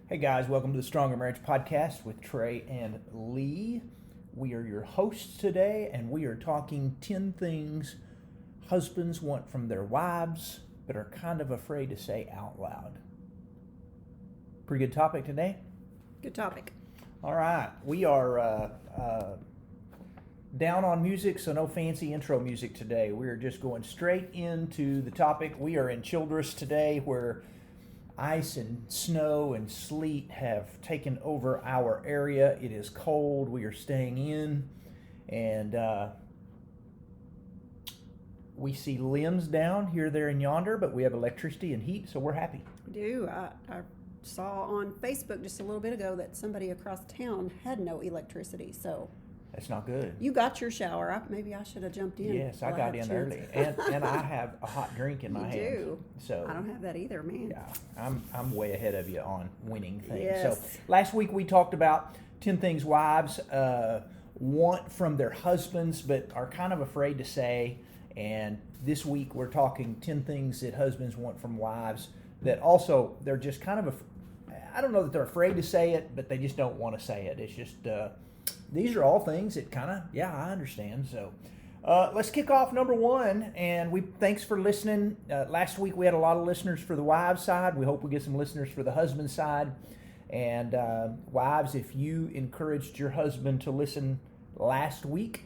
Hey guys, welcome to the Stronger Marriage Podcast with Trey and Lee. We are your hosts today, and we are talking 10 things husbands want from their wives but are kind of afraid to say out loud. Pretty good topic today. Good topic. All right, we are down on music, so no fancy intro music today. We are just going straight into the topic. We are in Childress today, where ice and snow and sleet have taken over our area. It is cold. We are staying in, and we see limbs down here, there, and yonder, but we have electricity and heat, so we're happy. We do. I saw on Facebook just a little bit ago that somebody across town had no electricity, so That's not good. you got your shower. Maybe I should have jumped in. Yes, I while got had a in chance. early, and I have a hot drink in my You hand. do. So I don't have that either, man. yeah, I'm way ahead of you on winning things. Yes. So last week we talked about 10 things wives want from their husbands but are kind of afraid to say. And this week we're talking 10 things that husbands want from wives that also they're just kind of, I don't know that they're afraid to say it, but they just don't want to say it. It's just, these are all things that kind of, yeah, I understand. So let's kick off number one, and thanks for listening. Last week we had a lot of listeners for the wives side. We hope we get some listeners for the husband side. And wives, if you encouraged your husband to listen last week,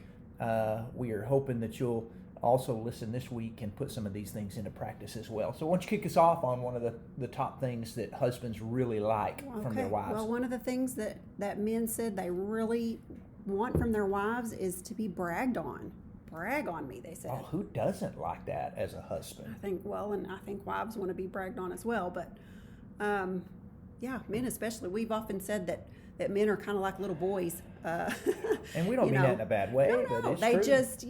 we are hoping that you'll also listen this week and put some of these things into practice as well. So why don't you kick us off on one of the top things that husbands really like from their wives? Well, one of the things that men said they really want from their wives is to be bragged on. Brag on me, they said. Oh, who doesn't like that as a husband? I think wives want to be bragged on as well, but yeah, men especially. We've often said that men are kind of like little boys. And we don't you mean know, that in a bad way, no, but it's they true. just,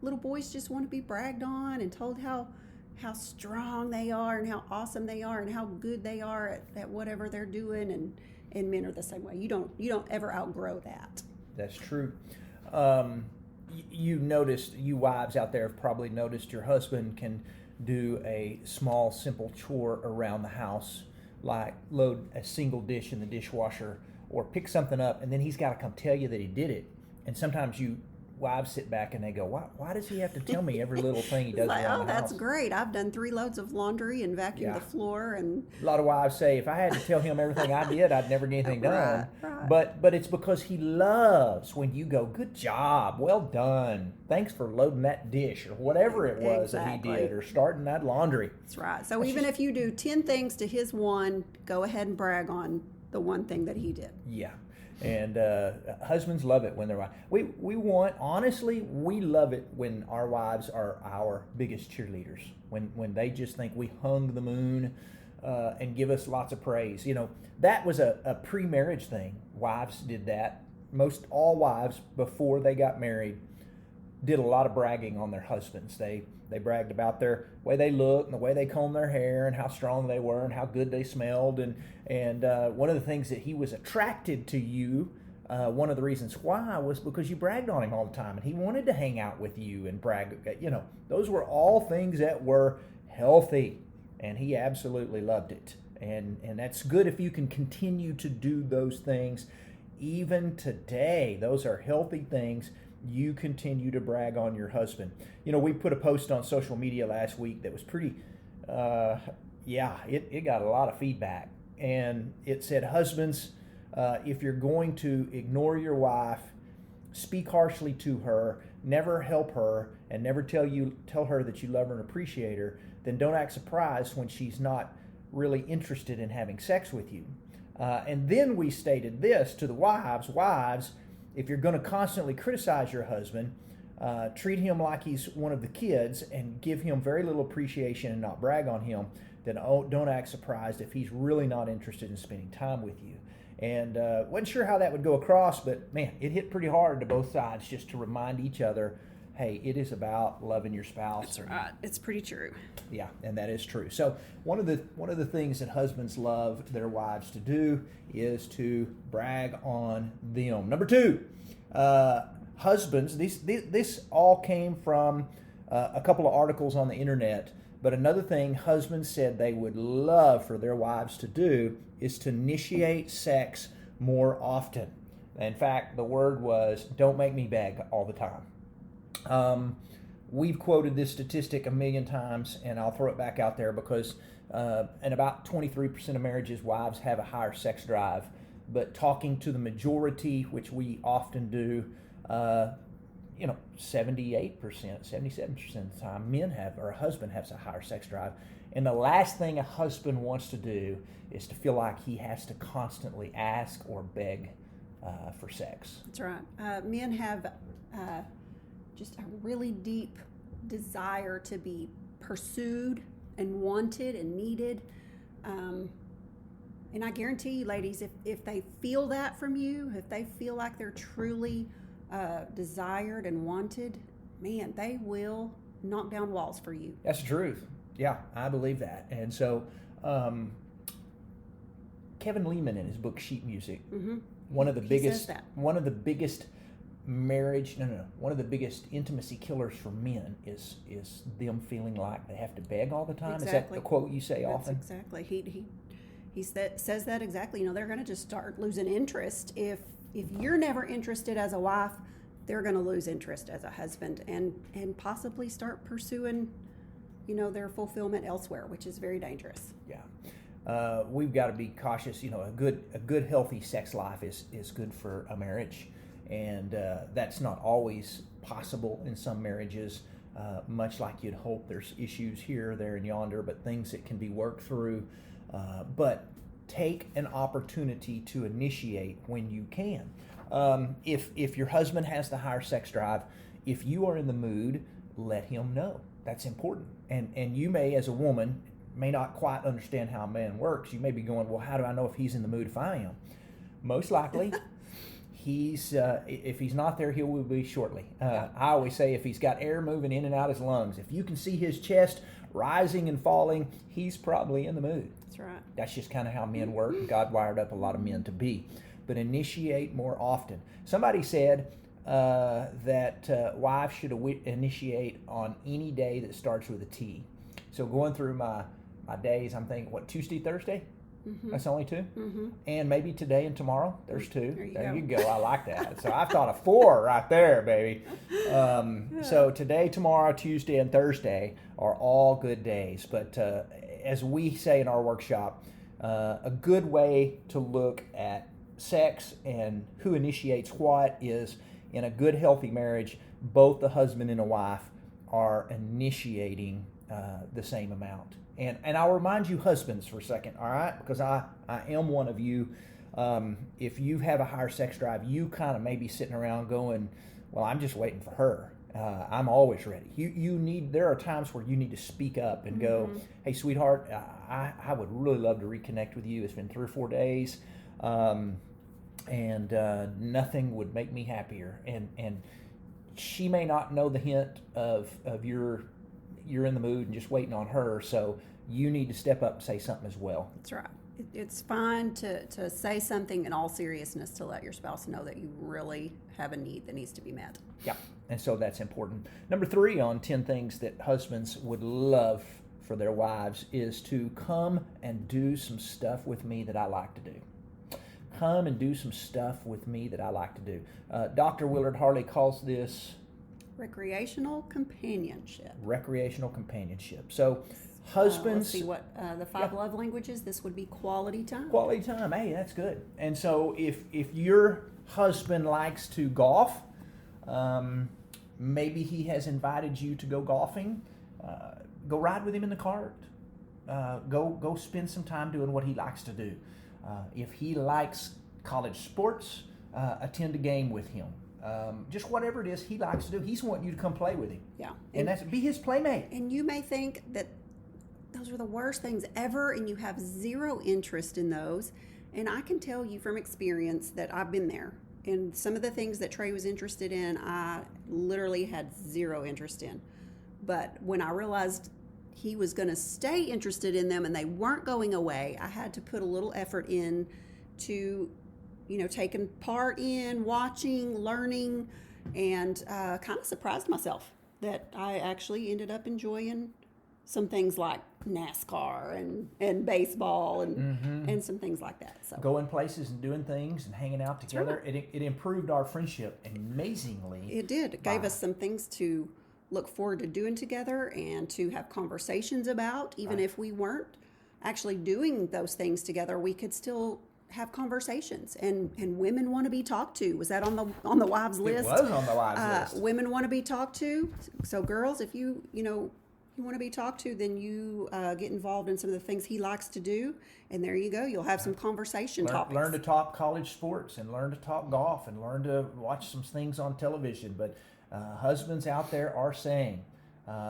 little boys just want to be bragged on and told how strong they are and how awesome they are and how good they are at whatever they're doing, and men are the same way. You don't ever outgrow that. That's true. You wives out there have probably noticed your husband can do a small, simple chore around the house, like load a single dish in the dishwasher or pick something up, and then he's got to come tell you that he did it. And sometimes you wives sit back and they go, why does he have to tell me every little thing he does Like, around the house? that's great. I've done 3 loads of laundry and vacuumed Yeah. the floor, and A lot of wives say, if I had to tell him everything I did, I'd never get anything done. Right. But it's because he loves when you go, good job, well done, thanks for loading that dish, or whatever it was that he Exactly. did, or starting that laundry. that's right. So even if you do 10 things to his one, go ahead and brag on the one thing that he did. Yeah. And husbands love it when their wives. We love it when our wives are our biggest cheerleaders. When they just think we hung the moon and give us lots of praise. That was a pre-marriage thing. Wives did that. Most all wives before they got married did a lot of bragging on their husbands. They bragged about their way they looked and the way they combed their hair and how strong they were and how good they smelled. And one of the things that he was attracted to you, one of the reasons why, was because you bragged on him all the time and he wanted to hang out with you and brag. Those were all things that were healthy, and he absolutely loved it. And that's good if you can continue to do those things even today. Those are healthy things. You continue to brag on your husband. We put a post on social media last week that was pretty, it got a lot of feedback. And it said, husbands, if you're going to ignore your wife, speak harshly to her, never help her, and never tell her that you love her and appreciate her, then don't act surprised when she's not really interested in having sex with you. And then we stated this to the wives, if you're going to constantly criticize your husband, treat him like he's one of the kids and give him very little appreciation and not brag on him, then don't act surprised if he's really not interested in spending time with you. And wasn't sure how that would go across, but man, it hit pretty hard to both sides just to remind each other, hey, it is about loving your spouse. That's right. It's pretty true. Yeah, and that is true. So one of the things that husbands love their wives to do is to brag on them. Number 2, husbands. This all came from a couple of articles on the internet But another thing husbands said they would love for their wives to do is to initiate sex more often. In fact, the word was, don't make me beg all the time. We've quoted this statistic a million times, and I'll throw it back out there because in about 23% of marriages, wives have a higher sex drive. But talking to the majority, which we often do, 78%, 77% of the time, men have, or a husband has a higher sex drive. And the last thing a husband wants to do is to feel like he has to constantly ask or beg for sex. That's right. Men have just a really deep desire to be pursued and wanted and needed. And I guarantee you, ladies, if they feel that from you, if they feel like they're truly desired and wanted, man, they will knock down walls for you. That's the truth. Yeah, I believe that. And so Kevin Lehman, in his book Sheet Music, one of the biggest intimacy killers for men is them feeling like they have to beg all the time. Exactly. Is that the quote you say often? Exactly. He says that exactly. They're going to just start losing interest if you're never interested as a wife. They're going to lose interest as a husband and possibly start pursuing, their fulfillment elsewhere, which is very dangerous. Yeah. We've got to be cautious. A good healthy sex life is good for a marriage, and that's not always possible in some marriages. Much like you'd hope, there's issues here, there, and yonder, but things that can be worked through. But take an opportunity to initiate when you can. If your husband has the higher sex drive, if you are in the mood, let him know. That's important. And you may, as a woman, may not quite understand how a man works. You may be going, well, how do I know if he's in the mood if I am? Most likely, if he's not there, he will be shortly. I always say if he's got air moving in and out his lungs, if you can see his chest rising and falling, he's probably in the mood. That's right. That's just kind of how men work. God wired up a lot of men to be. But initiate more often. Somebody said that wives should initiate on any day that starts with a T. So going through my days, I'm thinking, Tuesday, Thursday? Mm-hmm. That's only two? Mm-hmm. And maybe today and tomorrow, there's two. There you go. I like that. So I've thought of 4 right there, baby. So today, tomorrow, Tuesday, and Thursday are all good days. But as we say in our workshop, a good way to look at sex and who initiates what is, in a good, healthy marriage, both the husband and the wife are initiating the same amount. And I'll remind you husbands for a second, all right? Because I am one of you. If you have a higher sex drive, you kind of may be sitting around going, well, I'm just waiting for her. I'm always ready. There are times where you need to speak up and go, hey, sweetheart, I would really love to reconnect with you. It's been 3 or 4 days, and nothing would make me happier. And she may not know the hint of you're in the mood and just waiting on her, so you need to step up and say something as well. That's right. It's fine to say something in all seriousness to let your spouse know that you really have a need that needs to be met. Yeah, and so that's important. Number 3 on 10 things that husbands would love for their wives is to come and do some stuff with me that I like to do. Come and do some stuff with me that I like to do. Dr. Willard Harley calls this recreational companionship. Recreational companionship. So husbands... Let's see what the 5 love languages, this would be quality time. Quality time, hey, that's good. And so if your husband likes to golf, maybe he has invited you to go golfing, go ride with him in the cart. Go spend some time doing what he likes to do. If he likes college sports, attend a game with him. Just whatever it is he likes to do, he's wanting you to come play with him. Yeah. And that's be his playmate. And you may think that those are the worst things ever and you have zero interest in those. And I can tell you from experience that I've been there. And some of the things that Trey was interested in, I literally had zero interest in. But when I realized he was going to stay interested in them and they weren't going away, I had to put a little effort in to taking part in, watching, learning, and kind of surprised myself that I actually ended up enjoying some things like NASCAR and baseball and some things like that. So Going places and doing things and hanging out together. right. It improved our friendship amazingly. it did. It gave us some things to look forward to doing together and to have conversations about. Even if we weren't actually doing those things together, we could still have conversations. And women want to be talked to. Was that on the wives list? It was on the wives list. Women want to be talked to. So girls, if you want to be talked to, then you get involved in some of the things he likes to do, and there you go. You'll have some conversation topics. Learn to talk college sports and learn to talk golf and learn to watch some things on television. But husbands out there are saying,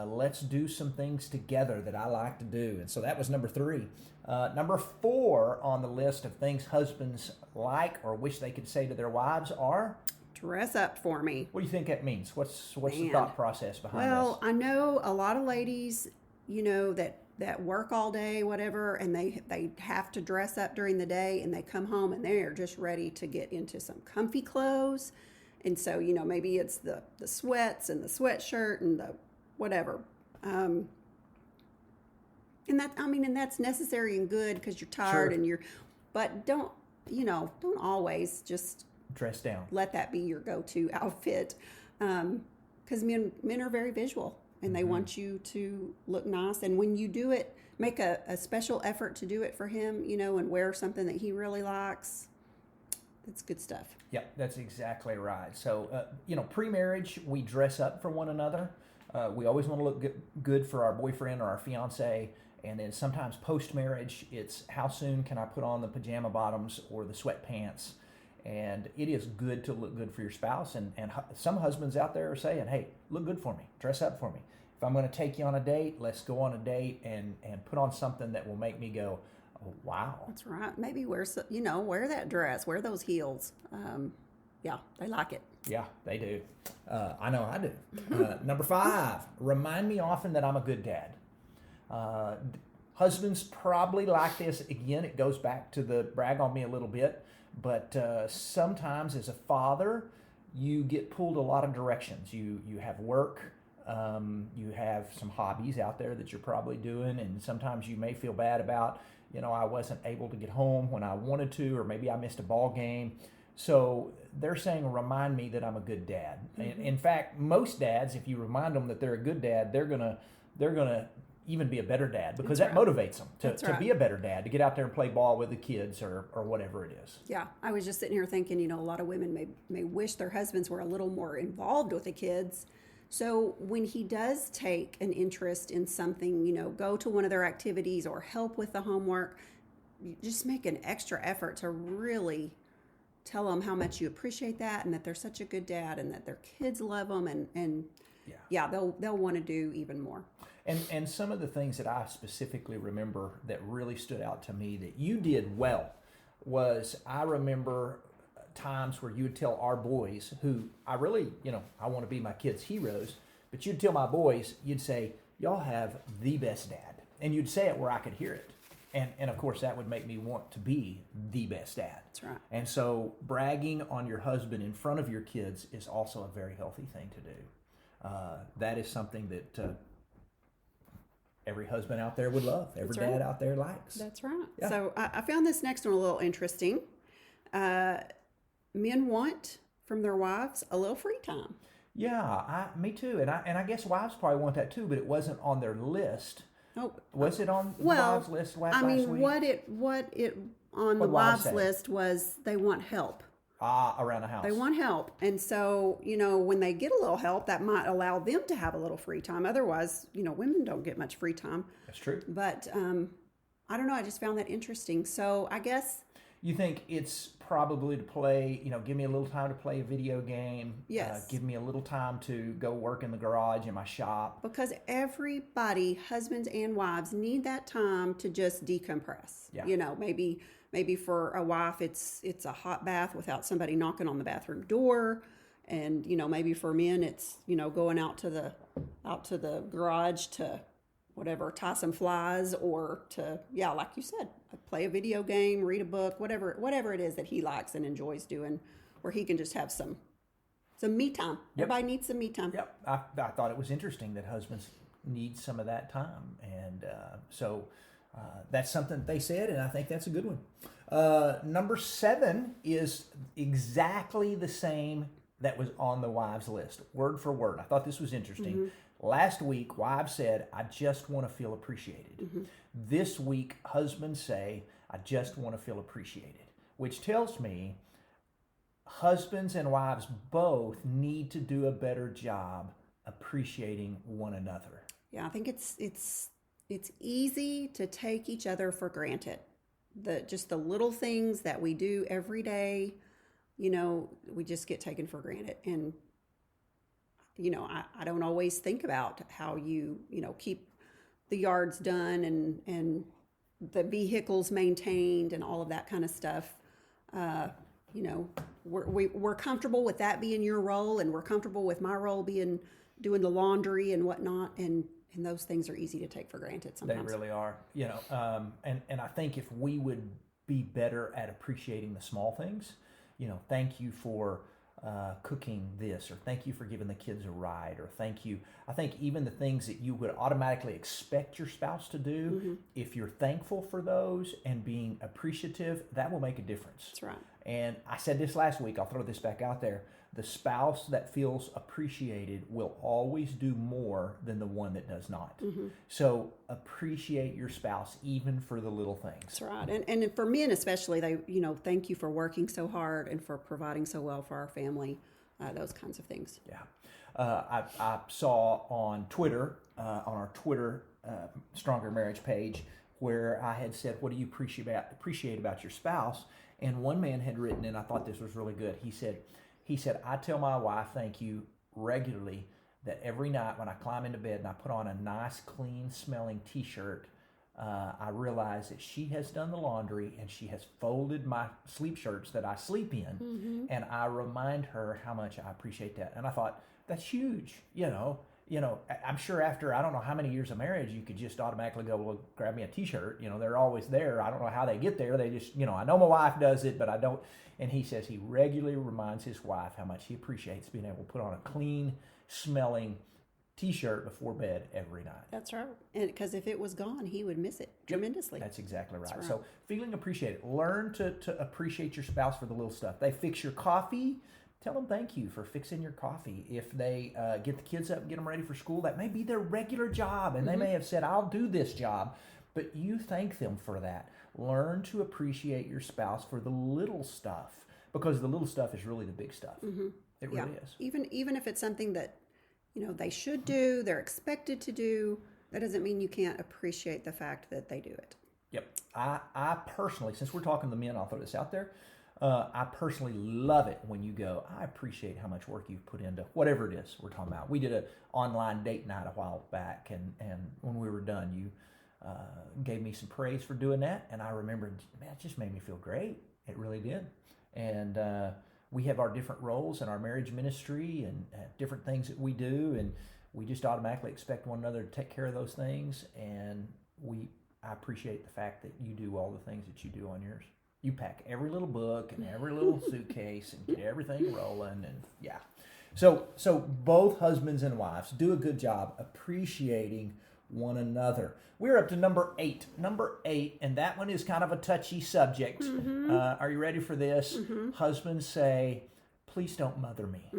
let's do some things together that I like to do. And so that was number 3. Number 4 on the list of things husbands like or wish they could say to their wives are, Dress up for me. what do you think that means? What's the Man. thought process behind Well, this? I know a lot of ladies, that work all day, whatever, and they have to dress up during the day, and they come home and they are just ready to get into some comfy clothes. And so, maybe it's the sweats and the sweatshirt and the whatever. And that's necessary and good because you're tired Sure. but don't always just Dress down. let that be your go-to outfit. Because men are very visual and they want you to look nice. And when you do it, make a special effort to do it for him, and wear something that he really likes. That's good stuff. Yep, that's exactly right. So, pre-marriage, we dress up for one another. We always want to look good for our boyfriend or our fiance. And then sometimes post-marriage, it's how soon can I put on the pajama bottoms or the sweatpants? And it is good to look good for your spouse. And some husbands out there are saying, hey, look good for me. Dress up for me. If I'm going to take you on a date, let's go on a date and put on something that will make me go, oh, wow. That's right. Maybe wear that dress, wear those heels. Yeah, they like it. Yeah, they do. I know I do. Number 5, remind me often that I'm a good dad. Husbands probably like this. Again, it goes back to the brag on me a little bit. But sometimes as a father, you get pulled a lot of directions. You have work. You have some hobbies out there that you're probably doing. And sometimes you may feel bad about, I wasn't able to get home when I wanted to, or maybe I missed a ball game. So they're saying, remind me that I'm a good dad. Mm-hmm. In fact, most dads, if you remind them that they're a good dad, they're gonna even be a better dad because that motivates them to be a better dad, to get out there and play ball with the kids or whatever it is. Yeah, I was just sitting here thinking, a lot of women may wish their husbands were a little more involved with the kids. So when he does take an interest in something, go to one of their activities or help with the homework, you just make an extra effort to really tell them how much you appreciate that and that they're such a good dad and that their kids love them and they'll want to do even more. And some of the things that I specifically remember that really stood out to me that you did well was I remember times where you would tell our boys who I really, I want to be my kids' heroes, but you'd tell my boys, you'd say, y'all have the best dad. And you'd say it where I could hear it. And of course, that would make me want to be the best dad. That's right. And so bragging on your husband in front of your kids is also a very healthy thing to do. That is something that every husband out there would love. Every dad out there likes. That's right. Yeah. So I found this next one a little interesting. Men want from their wives a little free time. Yeah, me too. And I guess wives probably want that too, but it wasn't on their list. Oh, was it on the wives' list last week? what it on the wives' list was they want help. Around the house. They want help. And so, when they get a little help, that might allow them to have a little free time. Otherwise, women don't get much free time. That's true. But I don't know. I just found that interesting. So I guess. You think it's probably to play, give me a little time to play a video game. Yes. Give me a little time to go work in the garage in my shop. Because everybody, husbands and wives, need that time to just decompress. Yeah. Maybe for a wife, it's a hot bath without somebody knocking on the bathroom door. And, maybe for men, it's, going out to the garage to whatever, tie some flies or to, like you said, play a video game, read a book, whatever it is that he likes and enjoys doing, where he can just have some me time. Yep. Everybody needs some me time. Yep. I thought it was interesting that husbands needs some of that time. And so that's something they said, and I think that's a good one. Number 7 is exactly the same that was on the wives list, word for word. I thought this was interesting. Last week, wives said, I just want to feel appreciated. This week, husbands say, I just want to feel appreciated, which tells me husbands and wives both need to do a better job appreciating one another. Yeah, I think it's easy to take each other for granted. Just the little things that we do every day, we just get taken for granted. And I don't always think about how you keep the yards done and the vehicles maintained and all of that kind of stuff. We're comfortable with that being your role, and we're comfortable with my role being doing the laundry and whatnot, and those things are easy to take for granted sometimes. They really are, and I think if we would be better at appreciating the small things, thank you for cooking this, or thank you for giving the kids a ride, or thank you. I think even the things that you would automatically expect your spouse to do, if you're thankful for those and being appreciative, that will make a difference. That's right. And I said this last week, I'll throw this back out there. The spouse that feels appreciated will always do more than the one that does not. So appreciate your spouse even for the little things. That's right. And for men especially, they, thank you for working so hard and for providing so well for our family, those kinds of things. Yeah. I saw on Twitter, on our Twitter Stronger Marriage page, where I had said, what do you appreciate about your spouse? And one man had written, and I thought this was really good. He said, I tell my wife thank you regularly, that every night when I climb into bed and I put on a nice, clean smelling t-shirt, I realize that she has done the laundry and she has folded my sleep shirts that I sleep in. And I remind her how much I appreciate that. And I thought, that's huge. I'm sure after, I don't know how many years of marriage, you could just automatically go, well, grab me a t-shirt. They're always there. I don't know how they get there. They just, I know my wife does it, but I don't. And he says he regularly reminds his wife how much he appreciates being able to put on a clean smelling t-shirt before bed every night. That's right. And because if it was gone, he would miss it tremendously. That's exactly right. So feeling appreciated. Learn to appreciate your spouse for the little stuff. They fix your coffee. Tell them thank you for fixing your coffee. If they get the kids up and get them ready for school, that may be their regular job, and they may have said, I'll do this job, but you thank them for that. Learn to appreciate your spouse for the little stuff, because the little stuff is really the big stuff. It really is. Even if it's something that they should do, they're expected to do, that doesn't mean you can't appreciate the fact that they do it. Yep. I personally, since we're talking to men, I'll throw this out there. I personally love it when you go, I appreciate how much work you've put into whatever it is we're talking about. We did an online date night a while back, and when we were done, you gave me some praise for doing that, and I remembered, man, it just made me feel great. It really did. And we have our different roles in our marriage ministry and different things that we do, and we just automatically expect one another to take care of those things, and I appreciate the fact that you do all the things that you do on yours. You pack every little book and every little suitcase and get everything rolling, and yeah. So both husbands and wives do a good job appreciating one another. We're up to number 8. Number 8, and that one is kind of a touchy subject. Are you ready for this? Husbands say, please don't mother me.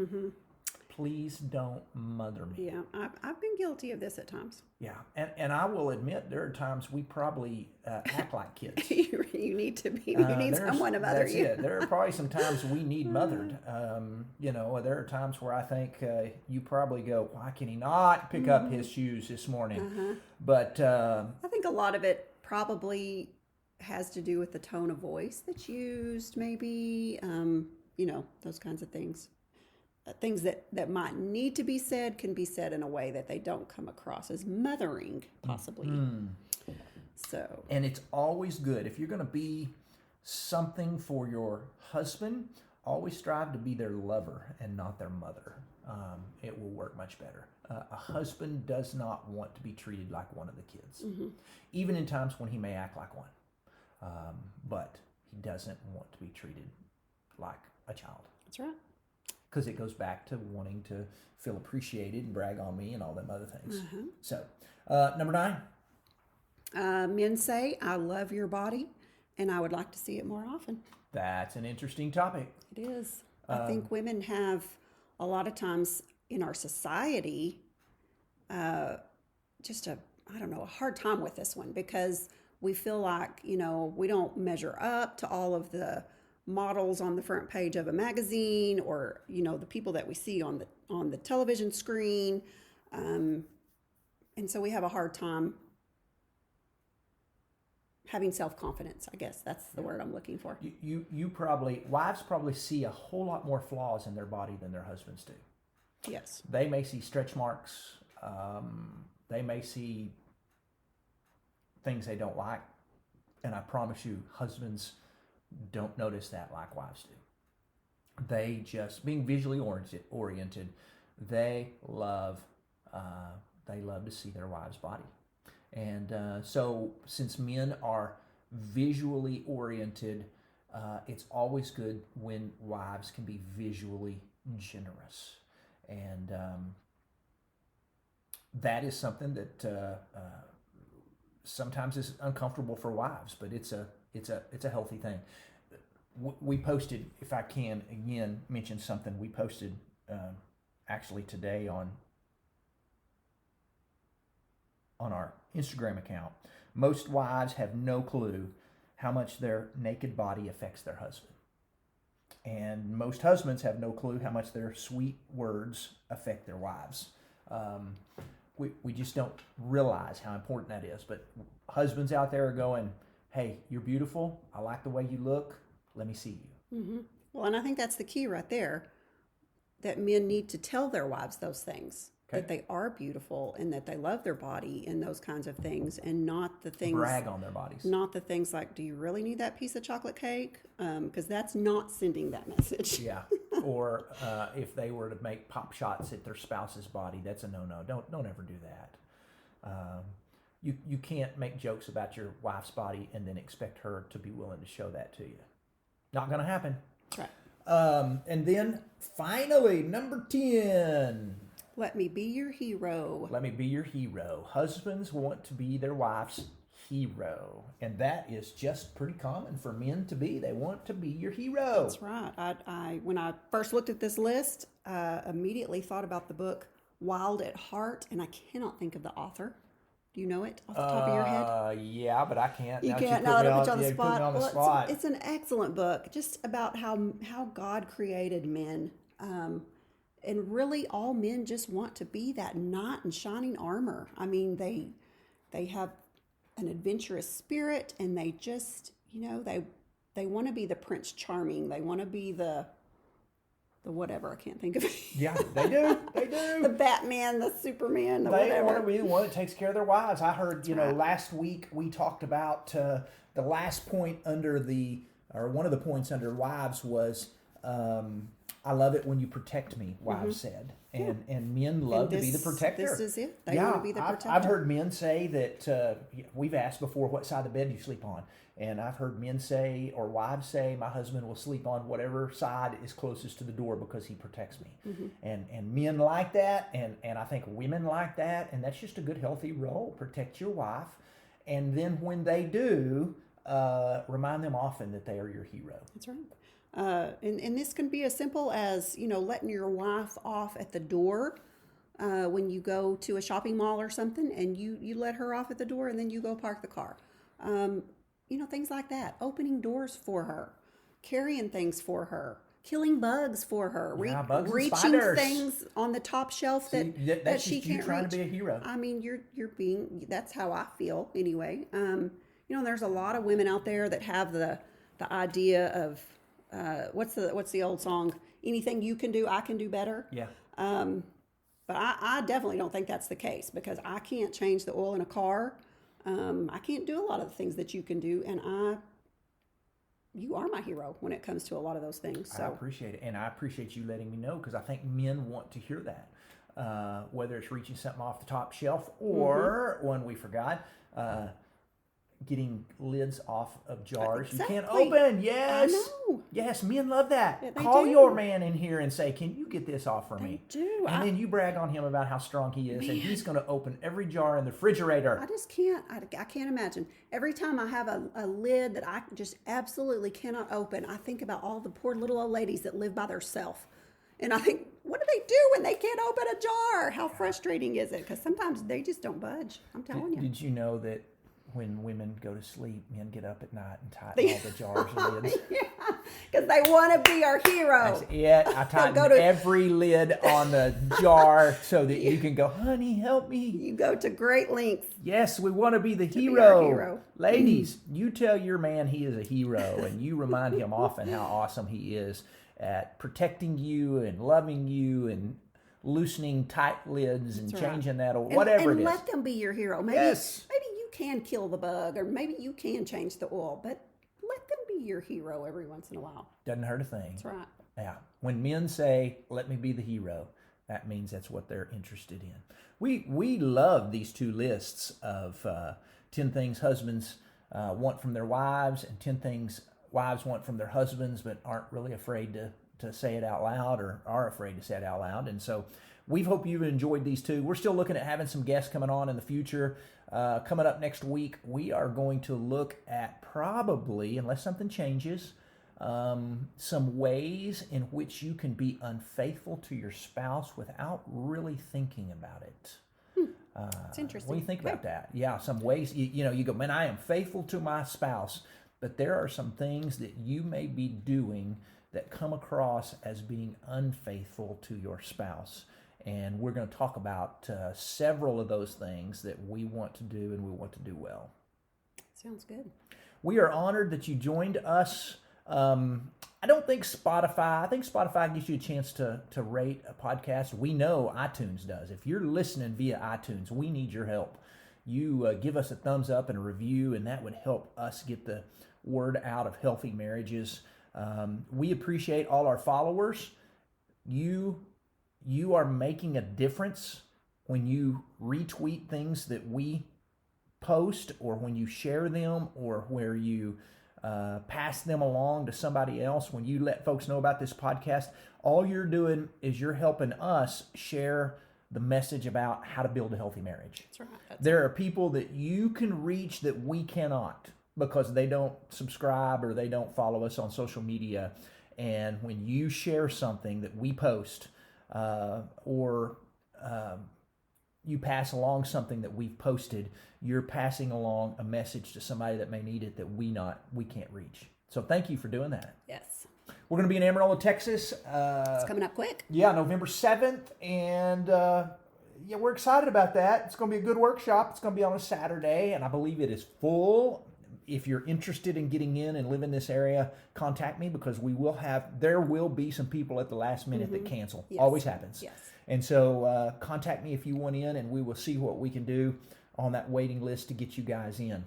Please don't mother me. Yeah, I've been guilty of this at times. Yeah, and I will admit there are times we probably act like kids. You need to be. You need someone to mother you. That's it. There are probably some times we need mothered. There are times where I think you probably go, why can he not pick up his shoes this morning? But I think a lot of it probably has to do with the tone of voice that's used, maybe. Those kinds of things. Things that might need to be said can be said in a way that they don't come across as mothering, possibly. So, and it's always good if you're going to be something for your husband. Always strive to be their lover and not their mother. It will work much better. A husband does not want to be treated like one of the kids, even in times when he may act like one. But he doesn't want to be treated like a child. That's right. because it goes back to wanting to feel appreciated and brag on me and all them other things. So, number 9. Men say, I love your body and I would like to see it more often. That's an interesting topic. It is. I think women have a lot of times in our society just a hard time with this one because we feel like, we don't measure up to all of the models on the front page of a magazine or, the people that we see on the television screen. And so we have a hard time having self-confidence, I guess that's the word I'm looking for. Wives probably see a whole lot more flaws in their body than their husbands do. Yes. They may see stretch marks. They may see things they don't like. And I promise you, husbands don't notice that like wives do. They just, being visually oriented, they love to see their wife's body. And so since men are visually oriented, it's always good when wives can be visually generous. And that is something that sometimes is uncomfortable for wives, but it's a healthy thing. We posted, if I can again mention something, we posted actually today on our Instagram account. Most wives have no clue how much their naked body affects their husband. And most husbands have no clue how much their sweet words affect their wives. We just don't realize how important that is. But husbands out there are going, hey, you're beautiful. I like the way you look. Let me see you. Mm-hmm. Well, and I think that's the key right there, that men need to tell their wives those things. Okay. That they are beautiful and that they love their body and those kinds of things, and not the things brag on their bodies. Not the things like, do you really need that piece of chocolate cake? Because that's not sending that message. Yeah. Or if they were to make pop shots at their spouse's body, that's a no-no. Don't ever do that. You can't make jokes about your wife's body and then expect her to be willing to show that to you. Not going to happen. Right. And then finally, number 10. Let me be your hero. Let me be your hero. Husbands want to be their wife's hero. And that is just pretty common for men to be. They want to be your hero. That's right. I when I first looked at this list, immediately thought about the book Wild at Heart, and I cannot think of the author. Do you know it off the top of your head? Yeah, but I can't. You can't. No, don't put you on the spot. On the spot. It's an excellent book, just about how God created men. And really, all men just want to be that knight in shining armor. I mean, they have an adventurous spirit, and they just, they want to be the Prince Charming. They want to be the whatever. I can't think of it. Yeah, they do. They do. The Batman, the Superman, the they whatever. Want to be the one that takes care of their wives. I heard, last week we talked about the last point one of the points under wives was, I love it when you protect me, wives said. And men love to be the protector. This is it. They want to be the protector. I've heard men say that, we've asked before what side of the bed you sleep on. And I've heard men say, or wives say, my husband will sleep on whatever side is closest to the door because he protects me. Mm-hmm. And men like that, and I think women like that, and that's just a good, healthy role. Protect your wife. And then when they do, remind them often that they are your hero. That's right. And this can be as simple as, letting your wife off at the door when you go to a shopping mall or something, and you let her off at the door, and then you go park the car. Things like that. Opening doors for her, carrying things for her, killing bugs for her, bugs reaching things on the top shelf that she can't reach. Trying to be a hero. I mean, you're being. That's how I feel anyway. There's a lot of women out there that have the idea of. What's the old song? Anything you can do, I can do better. Yeah. But I definitely don't think that's the case, because I can't change the oil in a car. I can't do a lot of the things that you can do, and you are my hero when it comes to a lot of those things. So. I appreciate it, and I appreciate you letting me know, because I think men want to hear that. Whether it's reaching something off the top shelf or one we forgot. getting lids off of jars. You can't Exactly. open. Yes. I know. Yes, men love that. Yeah, they Call do. your man in here and say, "Can you get this off for They me?" do. And then you brag on him about how strong he is, and he's going to open every jar in the refrigerator. I just can't. I can't imagine. Every time I have a lid that I just absolutely cannot open, I think about all the poor little old ladies that live by themselves. And I think, what do they do when they can't open a jar? How frustrating is it? Because sometimes they just don't budge. I'm telling you. Did you know that when women go to sleep, men get up at night and tighten all the jars and lids? Yeah, because they want to be our hero. That's it. I tighten every lid on the jar so that you can go, "Honey, help me." You go to great lengths. Yes, we want to be the be our hero. Ladies, you tell your man he is a hero, and you remind him often how awesome he is at protecting you and loving you and loosening tight lids and That's right. changing that or whatever and it is. let them be your hero. Maybe, Yes. maybe you can kill the bug, or maybe you can change the oil, but let them be your hero every once in a while. Doesn't hurt a thing. That's right. Yeah. When men say, "Let me be the hero," that means that's what they're interested in. We love these two lists of 10 things husbands want from their wives and 10 things wives want from their husbands but aren't really afraid to say it out loud or are afraid to say it out loud. And so we hope you've enjoyed these two. We're still looking at having some guests coming on in the future. Coming up next week, we are going to look at probably, unless something changes, some ways in which you can be unfaithful to your spouse without really thinking about it. It's interesting. What do you think about that? Yeah, some ways, you go, "Man, I am faithful to my spouse," but there are some things that you may be doing that come across as being unfaithful to your spouse. And we're going to talk about several of those things that we want to do and we want to do well. Sounds good. We are honored that you joined us. I don't think I think Spotify gives you a chance to rate a podcast. We know iTunes does. If you're listening via iTunes, we need your help. You give us a thumbs up and a review, and that would help us get the word out of healthy marriages. We appreciate all our followers. You are making a difference when you retweet things that we post, or when you share them, or where you pass them along to somebody else. When you let folks know about this podcast, all you're doing is you're helping us share the message about how to build a healthy marriage. That's right. There are people that you can reach that we cannot, because they don't subscribe or they don't follow us on social media. And when you share something that we post, or you pass along something that we've posted, you're passing along a message to somebody that may need it that we can't reach. So thank you for doing that. Yes. We're going to be in Amarillo, Texas. It's coming up quick. Yeah, November 7th. And we're excited about that. It's going to be a good workshop. It's going to be on a Saturday, and I believe it is full. If you're interested in getting in and live in this area, contact me, because there will be some people at the last minute that cancel. Yes. Always happens. Yes. And so contact me if you want in, and we will see what we can do on that waiting list to get you guys in.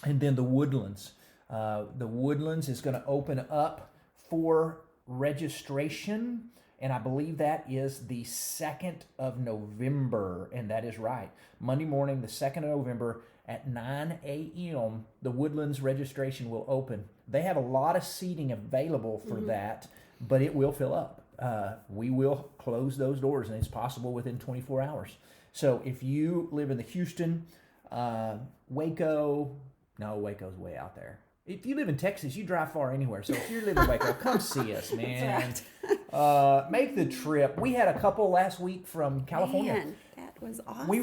And then the Woodlands. The Woodlands is going to open up for registration, and I believe that is the 2nd of November, and that is right. Monday morning, the 2nd of November at 9 a.m., the Woodlands registration will open. They have a lot of seating available for that, but it will fill up. We will close those doors, and it's possible within 24 hours. So if you live in the Houston, Waco's way out there. If you live in Texas, you drive far anywhere. So if you live in Waco, come see us, man. That's Make the trip. We had a couple last week from California. Man, that was awesome. We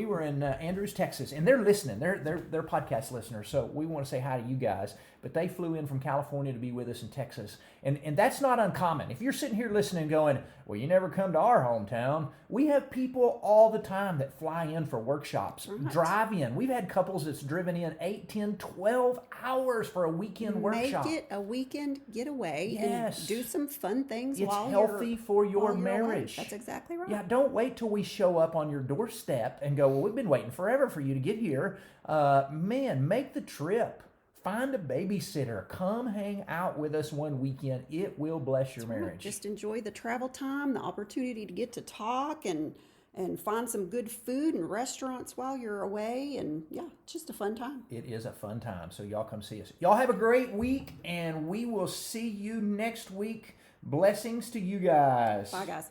were in Andrews, Texas, and they're listening. They're podcast listeners. So we want to say hi to you guys. But they flew in from California to be with us in Texas, and that's not uncommon. If you're sitting here listening, going, "Well, you never come to our hometown," we have people all the time that fly in for workshops, drive in. We've had couples that's driven in 8, 10, 12 hours for a weekend workshop. Make it a weekend getaway. Yes. And do some fun things It's while healthy for your while you're away. marriage. That's exactly right. Yeah, don't wait till we show up on your doorstep and go, "Well, we've been waiting forever for you to get here." Man, make the trip. Find a babysitter. Come hang out with us one weekend. It will bless your marriage. Just enjoy the travel time, the opportunity to get to talk and and find some good food and restaurants while you're away. And yeah, just a fun time. It is a fun time. So y'all come see us. Y'all have a great week, and we will see you next week. Blessings to you guys. Bye, guys.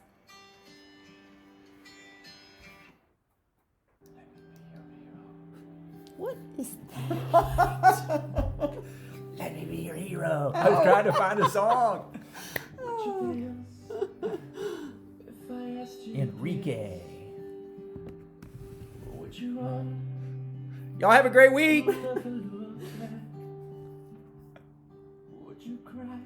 What is that? Let me be your hero. I was trying to find a song. Enrique. Would you run? Y'all have a great week. Would you cry?